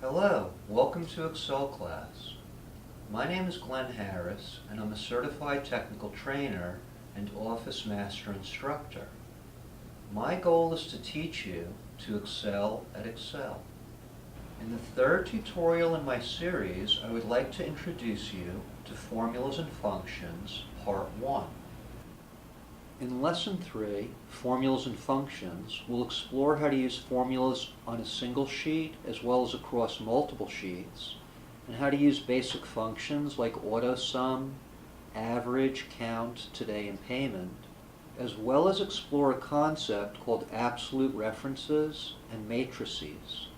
Hello, welcome to Excel class. My name is Glenn Harris and I'm a certified technical trainer and Office Master instructor. My goal is to teach you to excel at Excel. In the third tutorial in my series, I would like to introduce you to Formulas and Functions, Part 1. In Lesson 3, Formulas and Functions, we'll explore how to use formulas on a single sheet as well as across multiple sheets, and how to use basic functions like Autosum, average, count, today, and payment, as well as explore a concept called absolute references and matrices.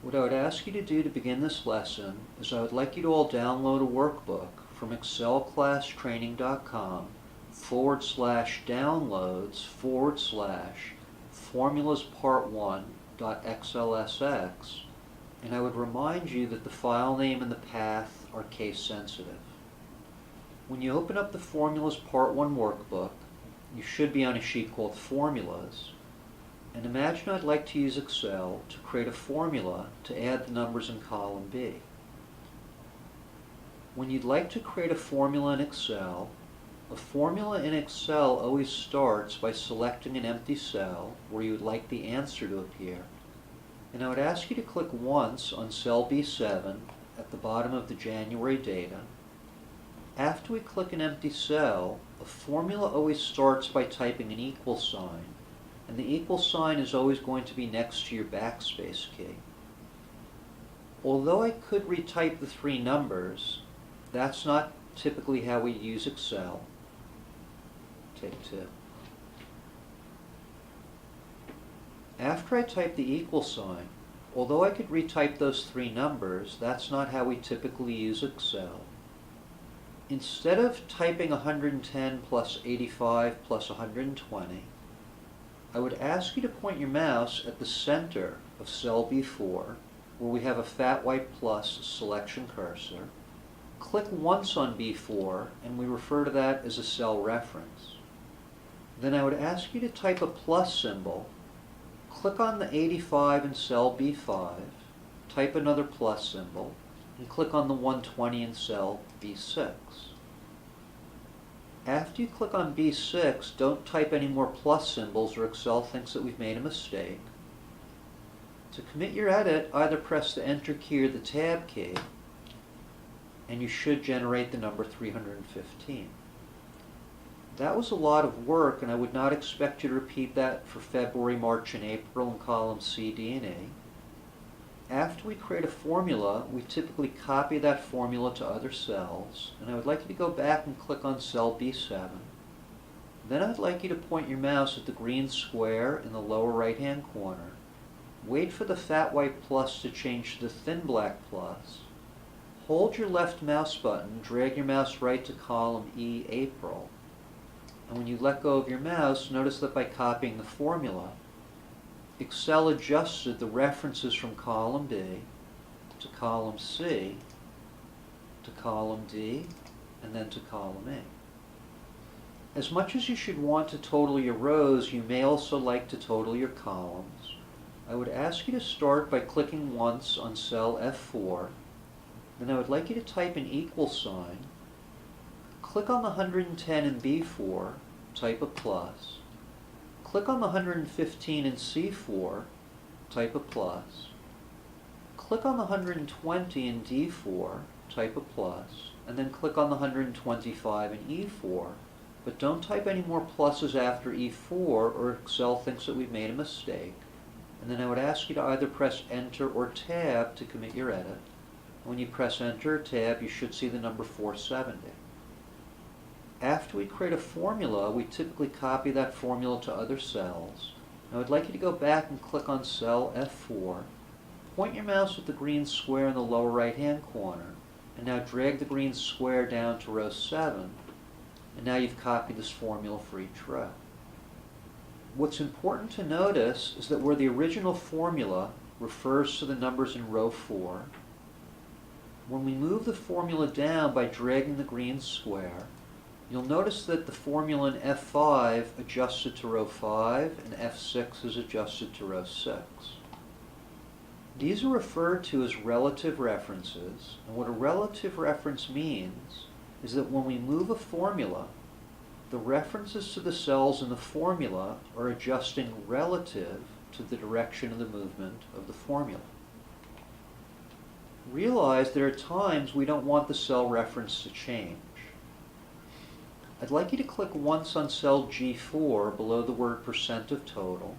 What I would ask you to do to begin this lesson is I would like you to all download a workbook from excelclass.training.com/downloads/formulas part 1.xlsx, and I would remind you that the file name and the path are case sensitive. When you open up the Formulas Part 1 workbook, you should be on a sheet called Formulas, and imagine I'd like to use Excel to create a formula to add the numbers in column B. When you'd like to create a formula in Excel, a formula in Excel always starts by selecting an empty cell where you would like the answer to appear. And I would ask you to click once on cell B7 at the bottom of the January data. After we click an empty cell, a formula always starts by typing an equal sign, and the equal sign is always going to be next to your backspace key. Although I could retype the three numbers, that's not typically how we use Excel. Take two. After I type the equal sign, although I could retype those three numbers, that's not how we typically use Excel. Instead of typing 110 plus 85 plus 120, I would ask you to point your mouse at the center of cell B4, where we have a fat white plus selection cursor. Click once on B4, and we refer to that as a cell reference. Then I would ask you to type a plus symbol. Click on the 85 in cell B5, type another plus symbol, and click on the 120 in cell B6. After you click on B6, don't type any more plus symbols or Excel thinks that we've made a mistake. To commit your edit, either press the Enter key or the Tab key, and you should generate the number 315. That was a lot of work, and I would not expect you to repeat that for February, March, and April in columns C, D, and E. After we create a formula, we typically copy that formula to other cells, and I would like you to go back and click on cell B7. Then I'd like you to point your mouse at the green square in the lower right-hand corner. Wait for the fat white plus to change to the thin black plus. Hold your left mouse button, drag your mouse right to column E, April. And when you let go of your mouse, notice that by copying the formula, Excel adjusted the references from column B to column C to column D and then to column E. As much as you should want to total your rows, you may also like to total your columns. I would ask you to start by clicking once on cell F4. Then I would like you to type an equal sign. Click on the 110 in B4, type a plus. Click on the 115 in C4, type a plus. Click on the 120 in D4, type a plus, and then click on the 125 in E4. But don't type any more pluses after E4 or Excel thinks that we've made a mistake. And then I would ask you to either press Enter or Tab to commit your edit. When you press Enter or Tab, you should see the number 470. After we create a formula, we typically copy that formula to other cells. I would like you to go back and click on cell F4. Point your mouse at the green square in the lower right-hand corner, and now drag the green square down to row 7, and now you've copied this formula for each row. What's important to notice is that where the original formula refers to the numbers in row 4, when we move the formula down by dragging the green square, you'll notice that the formula in F5 adjusted to row 5 and F6 is adjusted to row 6. These are referred to as relative references, and what a relative reference means is that when we move a formula, the references to the cells in the formula are adjusting relative to the direction of the movement of the formula. Realize there are times we don't want the cell reference to change. I'd like you to click once on cell G4 below the word % of total,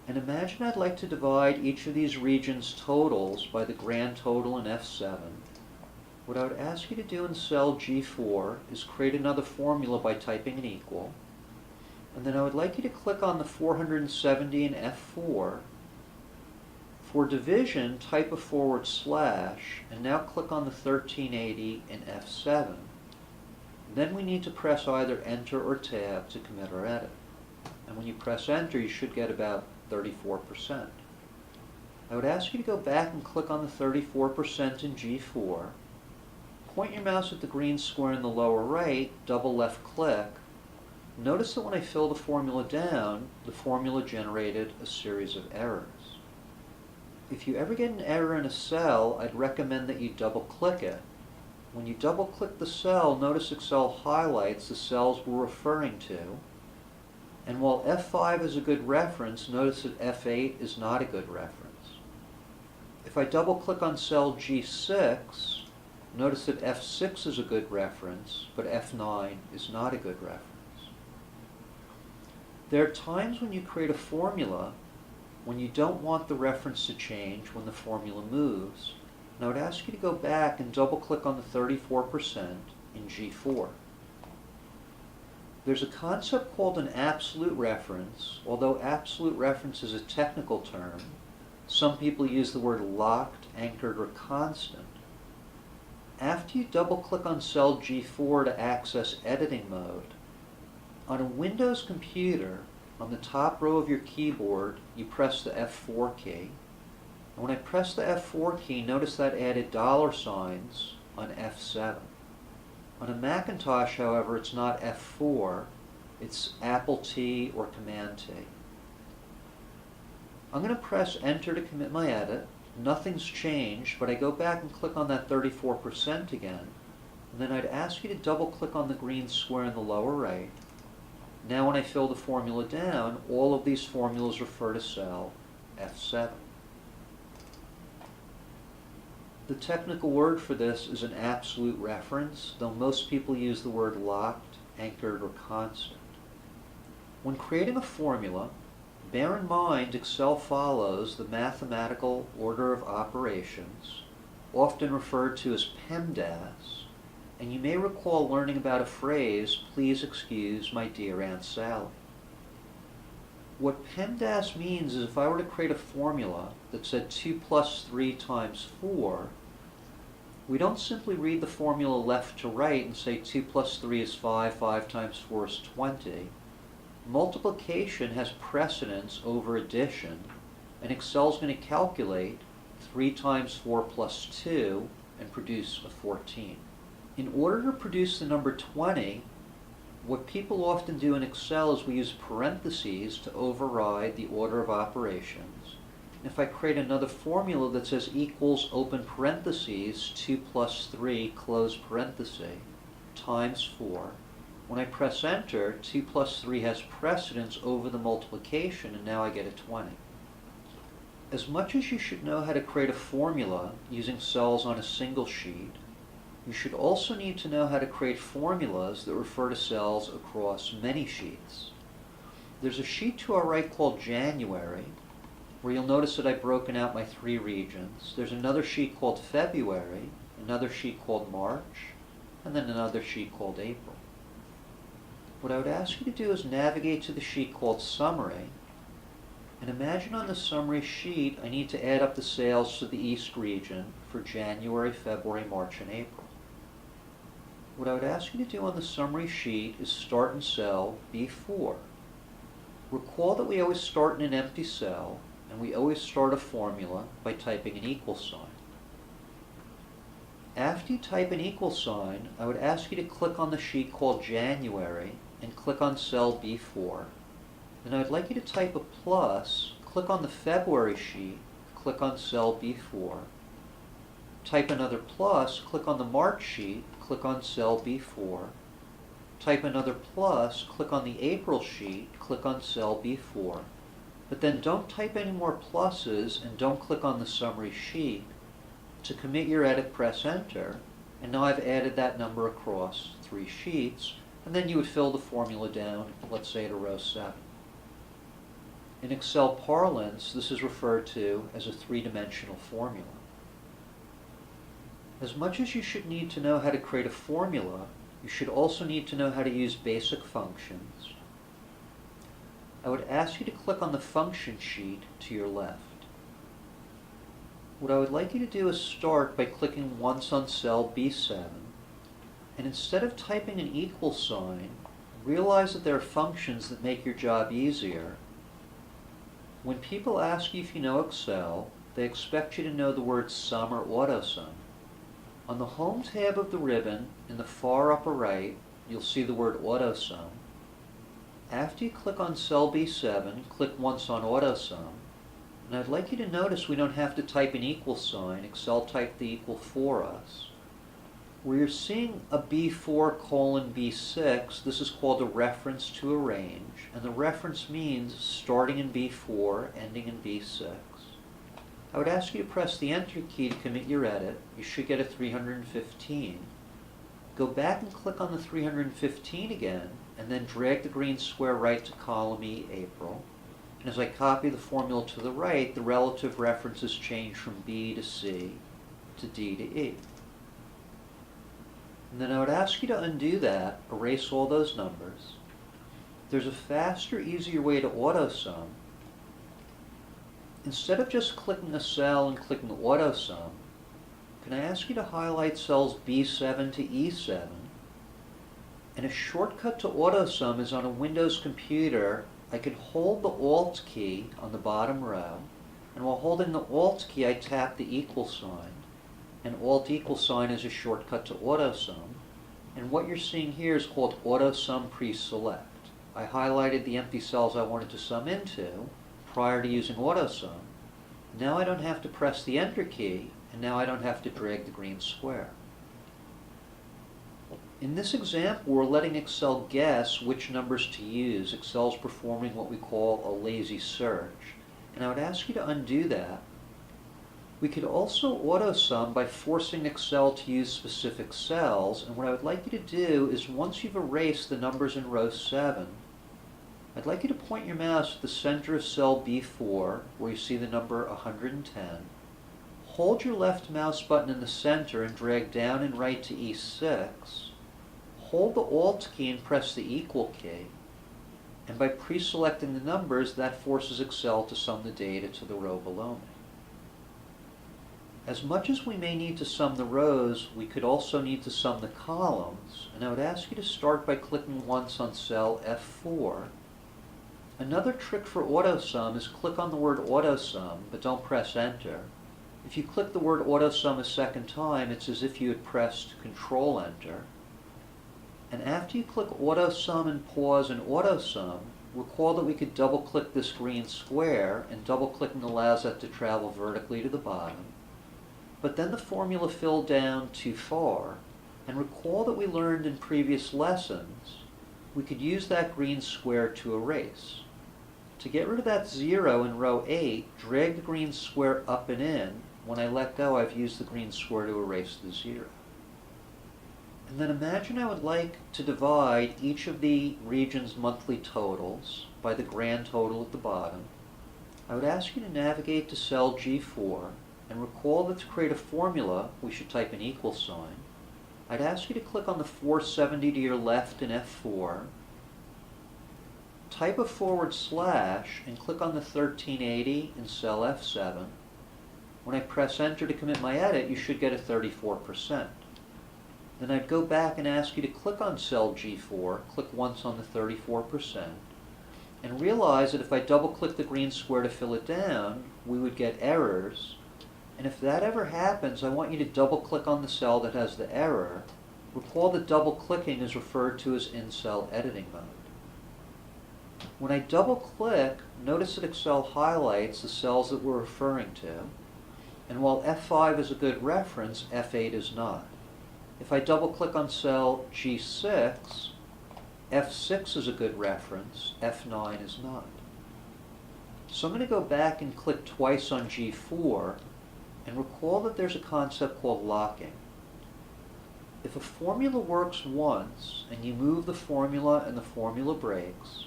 and imagine I'd like to divide each of these regions' totals by the grand total in F7. What I would ask you to do in cell G4 is create another formula by typing an equal, and then I would like you to click on the 470 in F4. For division, type a /, and now click on the 1380 in F7. Then we need to press either Enter or Tab to commit our edit. And when you press Enter, you should get about 34%. I would ask you to go back and click on the 34% in G4. Point your mouse at the green square in the lower right, double left click. Notice that when I fill the formula down, the formula generated a series of errors. If you ever get an error in a cell, I'd recommend that you double click it. When you double click the cell, notice Excel highlights the cells we're referring to. And while F5 is a good reference, notice that F8 is not a good reference. If I double click on cell G6, notice that F6 is a good reference, but F9 is not a good reference. There are times when you create a formula when you don't want the reference to change when the formula moves. And I would ask you to go back and double click on the 34% in G4. There's a concept called an absolute reference. Although absolute reference is a technical term, some people use the word locked, anchored, or constant. After you double click on cell G4 to access editing mode, on a Windows computer, on the top row of your keyboard, you press the F4 key. And when I press the F4 key, notice that added $ on F7. On a Macintosh, however, it's not F4, it's Apple T or Command T. I'm going to press Enter to commit my edit. Nothing's changed, but I go back and click on that 34% again. And then I'd ask you to double click on the green square in the lower right. Now when I fill the formula down, all of these formulas refer to cell F7. The technical word for this is an absolute reference, though most people use the word locked, anchored, or constant. When creating a formula, bear in mind Excel follows the mathematical order of operations, often referred to as Pemdas, and you may recall learning about a phrase, "Please excuse my dear Aunt Sally." What PEMDAS means is if I were to create a formula that said 2 plus 3 times 4, we don't simply read the formula left to right and say 2 plus 3 is 5, 5 times 4 is 20. Multiplication has precedence over addition, and Excel's going to calculate 3 times 4 plus 2 and produce a 14. In order to produce the number 20, what people often do in Excel is we use parentheses to override the order of operations. If I create another formula that says equals open parentheses 2 plus 3 close parenthesis times 4, when I press Enter, 2 plus 3 has precedence over the multiplication, and now I get a 20. As much as you should know how to create a formula using cells on a single sheet, you should also need to know how to create formulas that refer to cells across many sheets. There's a sheet to our right called January, where you'll notice that I've broken out my 3 regions. There's another sheet called February, another sheet called March, and then another sheet called April. What I would ask you to do is navigate to the sheet called Summary, and imagine on the summary sheet I need to add up the sales to the East region for January, February, March, and April. What I would ask you to do on the summary sheet is start in cell B4. Recall that we always start in an empty cell, and we always start a formula by typing an equal sign. After you type an equal sign, I would ask you to click on the sheet called January and click on cell B4. Then I'd like you to type a plus, click on the February sheet, click on cell B4. Type another plus, click on the March sheet, click on cell B4. Type another plus, click on the April sheet, click on cell B4. But then don't type any more pluses and don't click on the summary sheet. To commit your edit, press enter, and now I've added that number across 3 sheets, and then you would fill the formula down, let's say to row 7. In Excel parlance, this is referred to as a 3-dimensional formula. As much as you should need to know how to create a formula, you should also need to know how to use basic functions. I would ask you to click on the function sheet to your left. What I would like you to do is start by clicking once on cell B7, and instead of typing an equal sign, realize that there are functions that make your job easier. When people ask you if you know Excel, they expect you to know the words sum or Autosum. On the Home tab of the ribbon, in the far upper right, you'll see the word Autosum. After you click on cell B7, click once on Autosum, and I'd like you to notice we don't have to type an equal sign. Excel typed the equal for us. Where you're seeing a B4 colon B6, this is called a reference to a range, and the reference means starting in B4, ending in B6. I would ask you to press the Enter key to commit your edit. You should get a 315. Go back and click on the 315 again, and then drag the green square right to column E, April. And as I copy the formula to the right, the relative references change from B to C to D to E. And then I would ask you to undo that, erase all those numbers. There's a faster, easier way to Autosum. Instead of just clicking a cell and clicking Autosum, can I ask you to highlight cells B7 to E7? And a shortcut to Autosum is on a Windows computer. I can hold the Alt key on the bottom row, and while holding the Alt key I tap the equal sign, and Alt equal sign is a shortcut to Autosum, and what you're seeing here is called Autosum pre-select. I highlighted the empty cells I wanted to sum into prior to using Autosum. Now I don't have to press the Enter key, and now I don't have to drag the green square. In this example, we're letting Excel guess which numbers to use. Excel's performing what we call a lazy search, and I would ask you to undo that. We could also Autosum by forcing Excel to use specific cells, and what I would like you to do is once you've erased the numbers in row 7, I'd like you to point your mouse at the center of cell B4, where you see the number 110. Hold your left mouse button in the center and drag down and right to E6. Hold the Alt key and press the equal key. And by pre-selecting the numbers, that forces Excel to sum the data to the row below me. As much as we may need to sum the rows, we could also need to sum the columns, and I would ask you to start by clicking once on cell F4. Another trick for Autosum is click on the word Autosum, but don't press Enter. If you click the word Autosum a second time, it's as if you had pressed Control Enter. And after you click Autosum and pause in Autosum, recall that we could double-click this green square, and double-clicking allows that to travel vertically to the bottom. But then the formula filled down too far, and recall that we learned in previous lessons we could use that green square to erase. To get rid of that 0 in row 8, drag the green square up and in. When I let go, I've used the green square to erase the 0. And then imagine I would like to divide each of the region's monthly totals by the grand total at the bottom. I would ask you to navigate to cell G4, and recall that to create a formula, we should type an equal sign. I'd ask you to click on the 470 to your left in F4, type a / and click on the 1380 in cell F7. When I press Enter to commit my edit, you should get a 34%. Then I'd go back and ask you to click on cell G4, click once on the 34%, and realize that if I double-click the green square to fill it down, we would get errors. And if that ever happens, I want you to double-click on the cell that has the error. Recall that double-clicking is referred to as in-cell editing mode. When I double click, notice that Excel highlights the cells that we're referring to, and while F5 is a good reference, F8 is not. If I double click on cell G6, F6 is a good reference, F9 is not. So I'm going to go back and click twice on G4, and recall that there's a concept called locking. If a formula works once, and you move the formula and the formula breaks,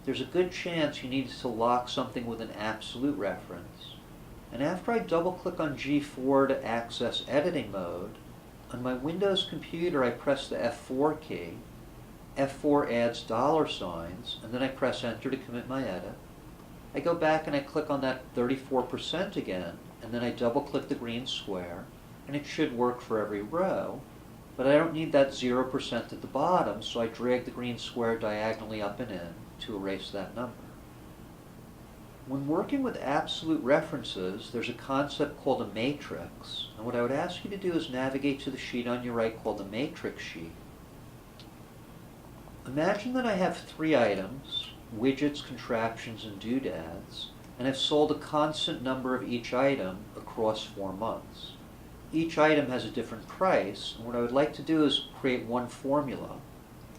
there's a good chance you need to lock something with an absolute reference. And after I double click on G4 to access editing mode, on my Windows computer I press the F4 key, F4 adds $signs, and then I press enter to commit my edit. I go back and I click on that 34% again, and then I double click the green square, and it should work for every row, but I don't need that 0% at the bottom, so I drag the green square diagonally up and in to erase that number. When working with absolute references, there's a concept called a matrix, and what I would ask you to do is navigate to the sheet on your right called the matrix sheet. Imagine that I have 3 items, widgets, contraptions, and doodads, and I've sold a constant number of each item across 4 months. Each item has a different price, and what I would like to do is create one formula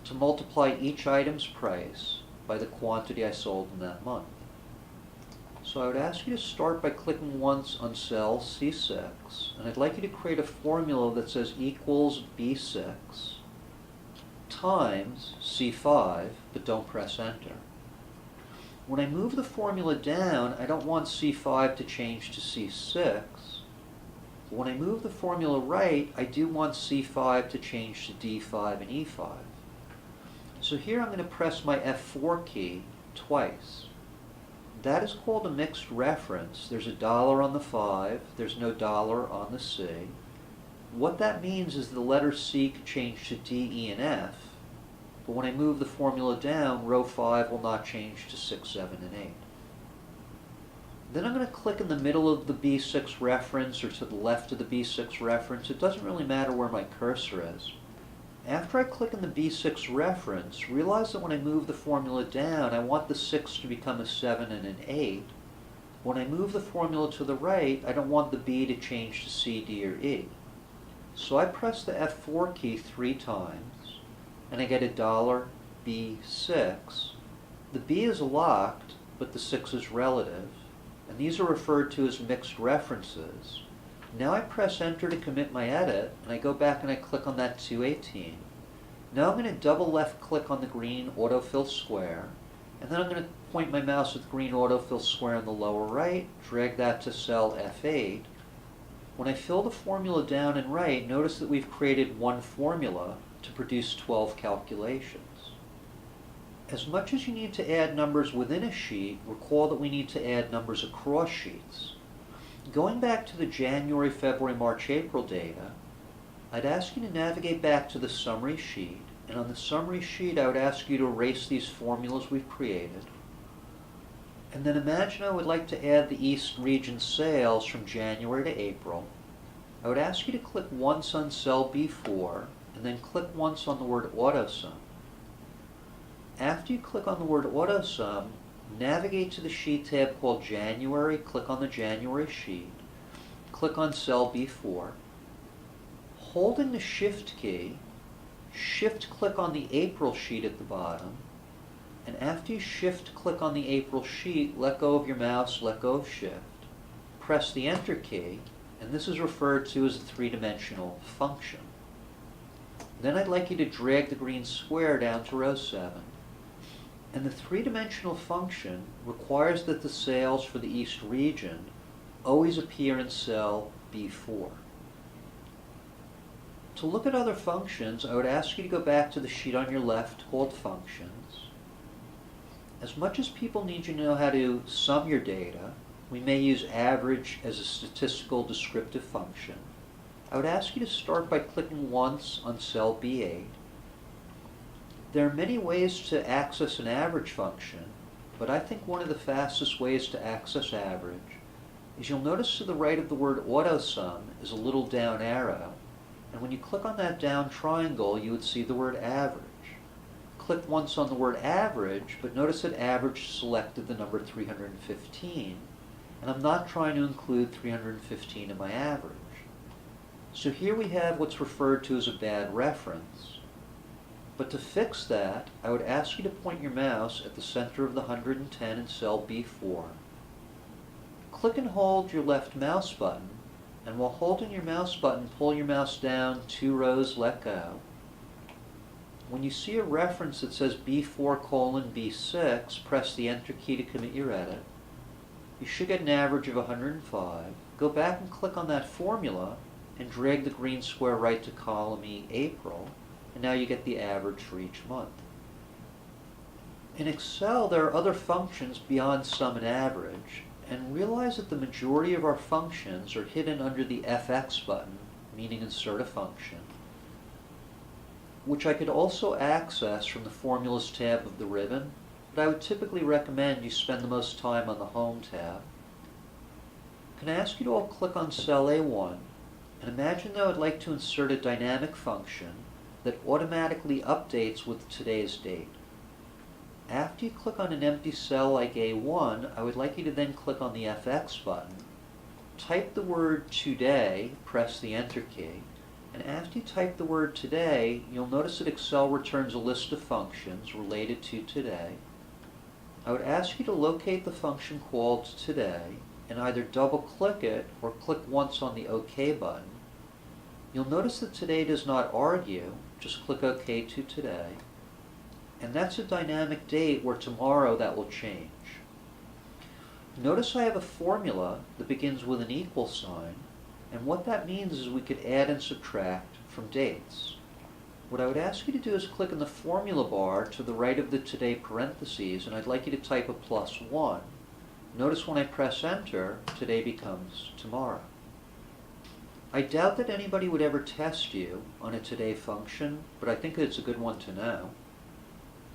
to multiply each item's price by the quantity I sold in that month. So I would ask you to start by clicking once on cell C6, and I'd like you to create a formula that says equals B6 times C5, but don't press enter. When I move the formula down, I don't want C5 to change to C6. But when I move the formula right, I do want C5 to change to D5 and E5. So here I'm going to press my F4 key twice. That is called a mixed reference. There's a dollar on the 5, there's no dollar on the C. What that means is the letter C could change to D, E, and F, but when I move the formula down, row 5 will not change to 6, 7, and 8. Then I'm going to click in the middle of the B6 reference or to the left of the B6 reference. It doesn't really matter where my cursor is. After I click in the B6 reference, realize that when I move the formula down, I want the 6 to become a 7 and an 8. When I move the formula to the right, I don't want the B to change to C, D, or E. So I press the F4 key 3 times, and I get a $B6. The B is locked, but the 6 is relative, and these are referred to as mixed references. Now I press enter to commit my edit, and I go back and I click on that 218. Now I'm going to double left click on the green autofill square, and then I'm going to point my mouse at the green autofill square in the lower right, drag that to cell F8. When I fill the formula down and right, notice that we've created one formula to produce 12 calculations. As much as you need to add numbers within a sheet, recall that we need to add numbers across sheets. Going back to the January, February, March, April data, I'd ask you to navigate back to the summary sheet, and on the summary sheet I would ask you to erase these formulas we've created. And then imagine I would like to add the East region sales from January to April. I would ask you to click once on cell B4, and then click once on the word Autosum. After you click on the word Autosum, navigate to the sheet tab called January, click on the January sheet, click on cell B4. Holding the Shift key, Shift click on the April sheet at the bottom, and after you Shift click on the April sheet, let go of your mouse, let go of Shift, press the Enter key, and this is referred to as a 3-dimensional function. Then I'd like you to drag the green square down to row 7. And the 3-dimensional function requires that the sales for the East region always appear in cell B4. To look at other functions, I would ask you to go back to the sheet on your left called Functions. As much as people need you to know how to sum your data, we may use average as a statistical descriptive function. I would ask you to start by clicking once on cell B8. There are many ways to access an average function, but I think one of the fastest ways to access average is you'll notice to the right of the word Autosum is a little down arrow, and when you click on that down triangle, you would see the word average. click once on the word average, but notice that average selected the number 315, and I'm not trying to include 315 in my average. So here we have what's referred to as a bad reference. But to fix that, I would ask you to point your mouse at the center of the 110 in cell B4. Click and hold your left mouse button, and while holding your mouse button, pull your mouse down 2 rows, let go. When you see a reference that says B4:B6, press the Enter key to commit your edit. You should get an average of 105. Go back and click on that formula and drag the green square right to column E, April, and now you get the average for each month. In Excel, there are other functions beyond sum and average, and realize that the majority of our functions are hidden under the FX button, meaning insert a function, which I could also access from the Formulas tab of the ribbon, but I would typically recommend you spend the most time on the Home tab. Can I ask you to all click on cell A1, and imagine that I would like to insert a dynamic function that automatically updates with today's date. After you click on an empty cell like A1, I would like you to then click on the FX button, type the word today, press the Enter key, and after you type the word today, you'll notice that Excel returns a list of functions related to today. I would ask you to locate the function called today and either double-click it or click once on the OK button. You'll notice that today does not argue, just click OK to today. And that's a dynamic date where tomorrow that will change. Notice I have a formula that begins with an equal sign, and what that means is we could add and subtract from dates. What I would ask you to do is click in the formula bar to the right of the today parentheses, and I'd like you to type a +1. Notice when I press Enter, today becomes tomorrow. I doubt that anybody would ever test you on a today function, but I think that it's a good one to know.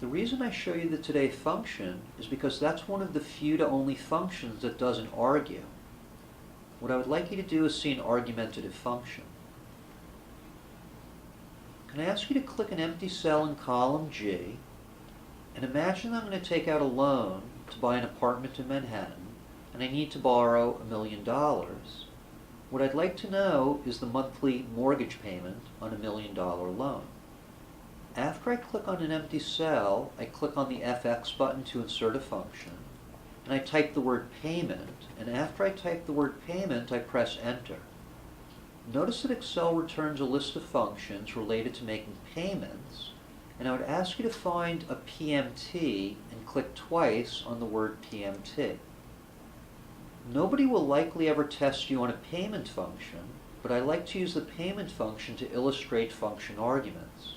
The reason I show you the today function is because that's one of the few to only functions that doesn't argue. What I would like you to do is see an argumentative function. Can I ask you to click an empty cell in column G, and imagine that I'm going to take out a loan to buy an apartment in Manhattan, and I need to borrow $1 million. What I'd like to know is the monthly mortgage payment on $1 million loan. After I click on an empty cell, I click on the FX button to insert a function, and I type the word payment, and after I type the word payment, I press Enter. Notice that Excel returns a list of functions related to making payments, and I would ask you to find a PMT and click twice on the word PMT. Nobody will likely ever test you on a payment function, but I like to use the payment function to illustrate function arguments.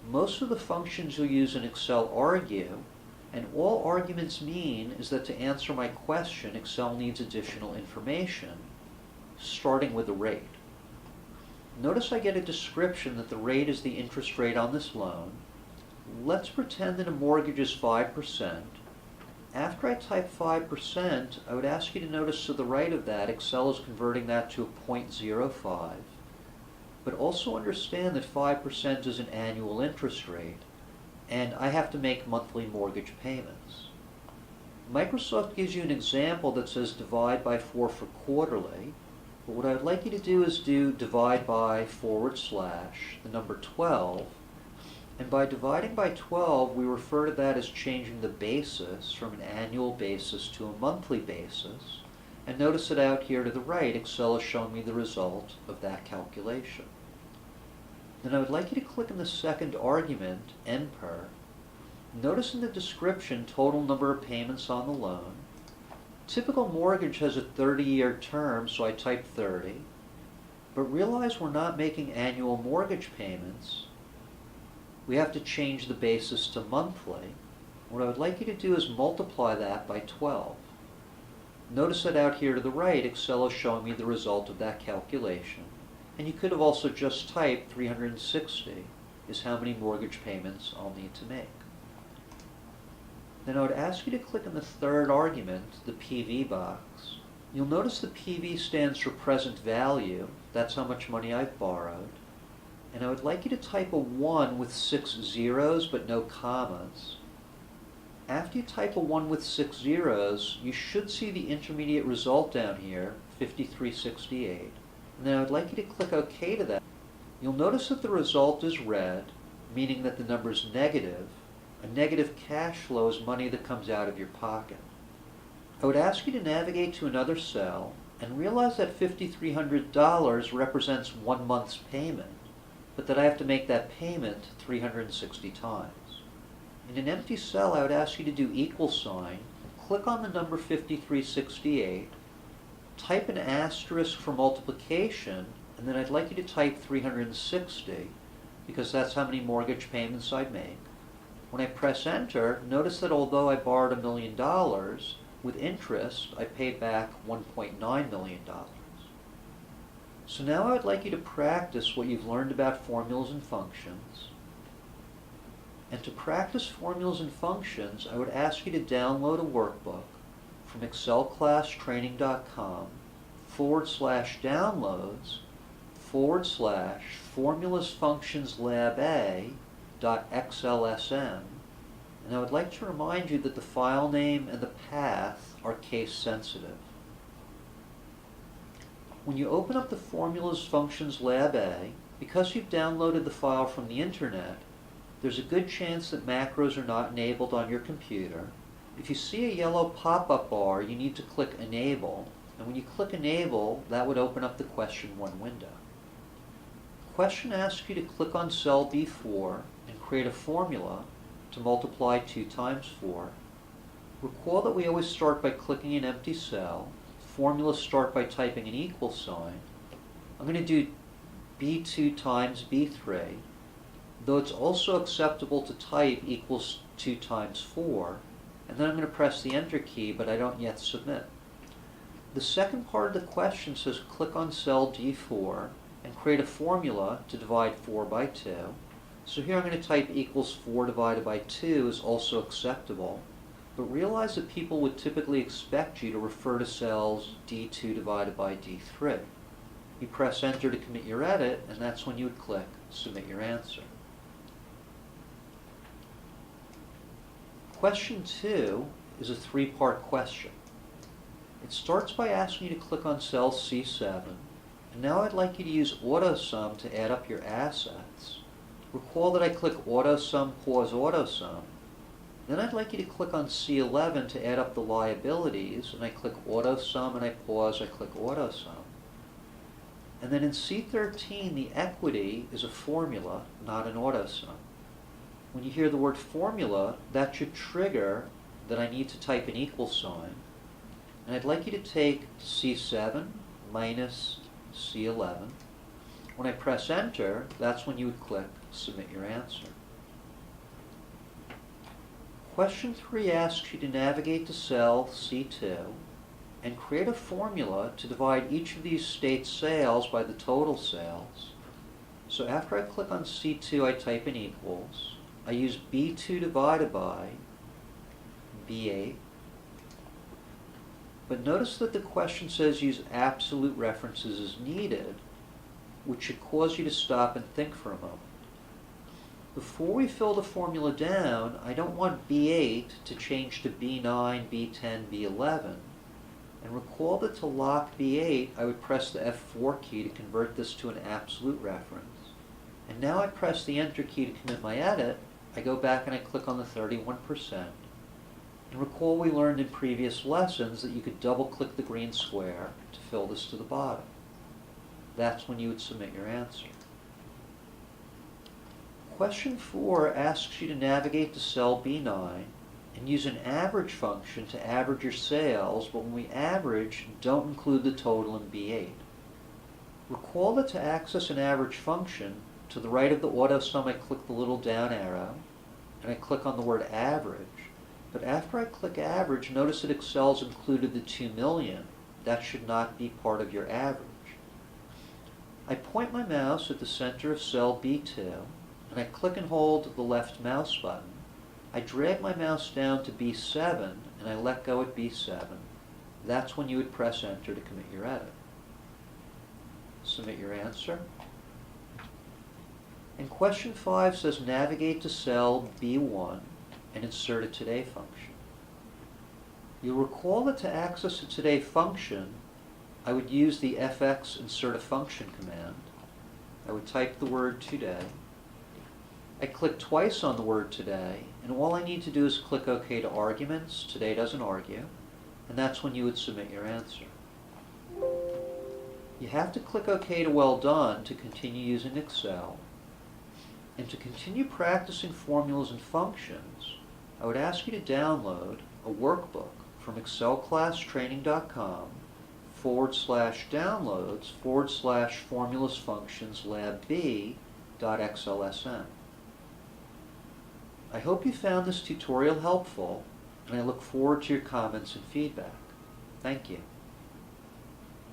Most of the functions you'll use in Excel argue, and all arguments mean is that to answer my question, Excel needs additional information, starting with the rate. Notice I get a description that the rate is the interest rate on this loan. Let's pretend that a mortgage is 5%. After I type 5%, I would ask you to notice to the right of that, Excel is converting that to a 0.05. But also understand that 5% is an annual interest rate, and I have to make monthly mortgage payments. Microsoft gives you an example that says divide by 4 for quarterly, but what I'd like you to do is do divide by / the number 12, and by dividing by 12, we refer to that as changing the basis from an annual basis to a monthly basis. And notice that out here to the right, Excel is showing me the result of that calculation. Then I would like you to click in the second argument, NPER. Notice in the description, total number of payments on the loan. Typical mortgage has a 30-year term, so I type 30. But realize we're not making annual mortgage payments. We have to change the basis to monthly. What I would like you to do is multiply that by 12. Notice that out here to the right, Excel is showing me the result of that calculation. And you could have also just typed 360 is how many mortgage payments I'll need to make. Then I would ask you to click on the third argument, the PV box. You'll notice the PV stands for present value. That's how much money I've borrowed. and I would like you to type a 1 with 6 zeros but no commas. After you type a 1 with 6 zeros, you should see the intermediate result down here, 5368. And then I would like you to click OK to that. You'll notice that the result is red, meaning that the number is negative. A negative cash flow is money that comes out of your pocket. I would ask you to navigate to another cell and realize that $5,300 represents 1 month's payment, but that I have to make that payment 360 times. In an empty cell, I would ask you to do equal sign, click on the number 5368, type an asterisk for multiplication, and then I'd like you to type 360, because that's how many mortgage payments I'd make. When I press enter, notice that although I borrowed $1 million, with interest, I paid back $1.9 million. So now I would like you to practice what you've learned about formulas and functions. And to practice formulas and functions, I would ask you to download a workbook from excelclasstraining.com/downloads/formulas-functions-lab-a.xlsm. And I would like to remind you that the file name and the path are case sensitive. When you open up the Formulas Functions Lab A, because you've downloaded the file from the internet, there's a good chance that macros are not enabled on your computer. If you see a yellow pop-up bar, you need to click Enable, and when you click Enable, that would open up the Question 1 window. The question asks you to click on cell B4 and create a formula to multiply 2 times 4. Recall that we always start by clicking an empty cell. Formulas start by typing an equal sign. I'm going to do B2 times B3, though it's also acceptable to type equals 2 times 4, and then I'm going to press the Enter key, but I don't yet submit. The second part of the question says click on cell D4 and create a formula to divide 4 by 2. So here I'm going to type equals 4 divided by 2 is also acceptable, but realize that people would typically expect you to refer to cells D2 divided by D3. You press Enter to commit your edit, and that's when you would click Submit your answer. Question 2 is a 3-part question. It starts by asking you to click on cell C7, and now I'd like you to use Autosum to add up your assets. Recall that I click Autosum, pause Autosum. Then I'd like you to click on C11 to add up the liabilities, and I click Autosum and I pause, I click Autosum. And then in C13, the equity is a formula, not an Autosum. When you hear the word formula, that should trigger that I need to type an equal sign. And I'd like you to take C7 minus C11. When I press Enter, that's when you would click Submit your answer. Question 3 asks you to navigate to cell C2 and create a formula to divide each of these states' sales by the total sales. So after I click on C2, I type in equals. I use B2 divided by B8. But notice that the question says use absolute references as needed, which should cause you to stop and think for a moment. Before we fill the formula down, I don't want B8 to change to B9, B10, B11. And recall that to lock B8, I would press the F4 key to convert this to an absolute reference. And now I press the Enter key to commit my edit. I go back and I click on the 31%. And recall we learned in previous lessons that you could double-click the green square to fill this to the bottom. That's when you would submit your answer. Question 4 asks you to navigate to cell B9 and use an average function to average your sales, but when we average, don't include the total in B8. Recall that to access an average function, to the right of the Autosum I click the little down arrow, and I click on the word average. But after I click average, notice that Excel's included the 2 million. That should not be part of your average. I point my mouse at the center of cell B2, and I click and hold the left mouse button. I drag my mouse down to B7, and I let go at B7. That's when you would press Enter to commit your edit. Submit your answer. And question 5 says navigate to cell B1 and insert a today function. You'll recall that to access a today function, I would use the fx insert a function command. I would type the word today. I click twice on the word today, and all I need to do is click OK to arguments. Today doesn't argue, and that's when you would submit your answer. You have to click OK to well done to continue using Excel. And to continue practicing formulas and functions, I would ask you to download a workbook from excelclasstraining.com/downloads/formulas functions lab-b.xlsn. I hope you found this tutorial helpful, and I look forward to your comments and feedback. Thank you.